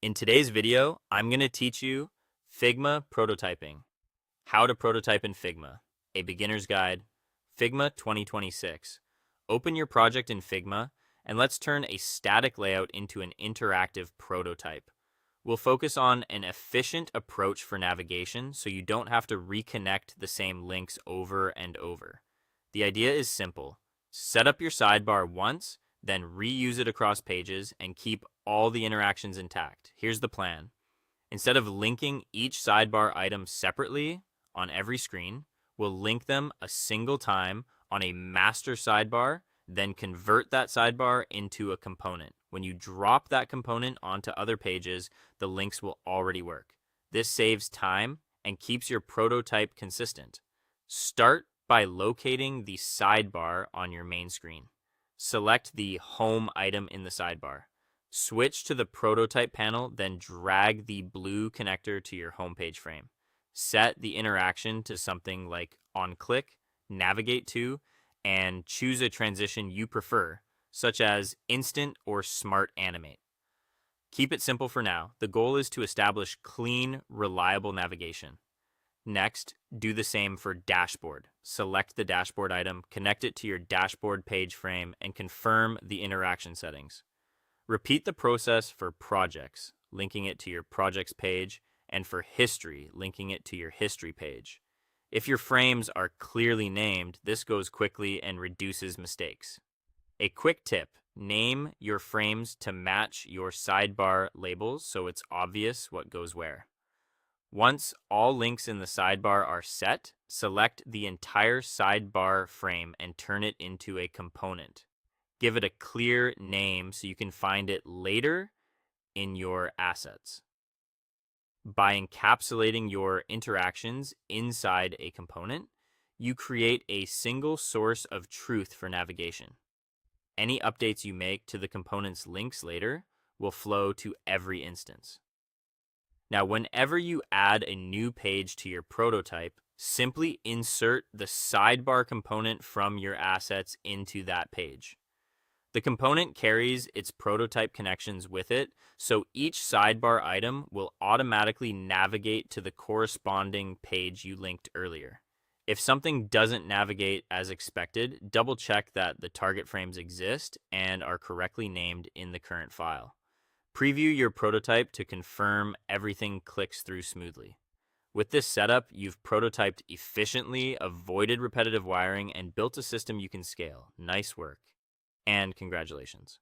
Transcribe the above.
In today's video, I'm going to teach you Figma Prototyping, how to prototype in Figma, a beginner's guide, Figma 2026. Open your project in Figma and let's turn a static layout into an interactive prototype. We'll focus on an efficient approach for navigation so you don't have to reconnect the same links over and over. The idea is simple. Set up your sidebar once, then reuse it across pages and keep all the interactions intact. Here's the plan. Instead of linking each sidebar item separately on every screen, we'll link them a single time on a master sidebar, then convert that sidebar into a component. When you drop that component onto other pages, the links will already work. This saves time and keeps your prototype consistent. Start by locating the sidebar on your main screen. Select the home item in the sidebar. Switch to the prototype panel, then drag the blue connector to your homepage frame. Set the interaction to something like on-click, navigate to, and choose a transition you prefer, such as instant or smart animate. Keep it simple for now. The goal is to establish clean, reliable navigation. Next, do the same for dashboard. Select the dashboard item, connect it to your dashboard page frame, and confirm the interaction settings. Repeat the process for projects, linking it to your projects page, and for history, linking it to your history page. If your frames are clearly named, this goes quickly and reduces mistakes. A quick tip: name your frames to match your sidebar labels so it's obvious what goes where. Once all links in the sidebar are set, select the entire sidebar frame and turn it into a component. Give it a clear name so you can find it later in your assets. By encapsulating your interactions inside a component, you create a single source of truth for navigation. Any updates you make to the component's links later will flow to every instance. Now, whenever you add a new page to your prototype, simply insert the sidebar component from your assets into that page. The component carries its prototype connections with it, so each sidebar item will automatically navigate to the corresponding page you linked earlier. If something doesn't navigate as expected, double check that the target frames exist and are correctly named in the current file. Preview your prototype to confirm everything clicks through smoothly. With this setup, you've prototyped efficiently, avoided repetitive wiring, and built a system you can scale. Nice work. And congratulations.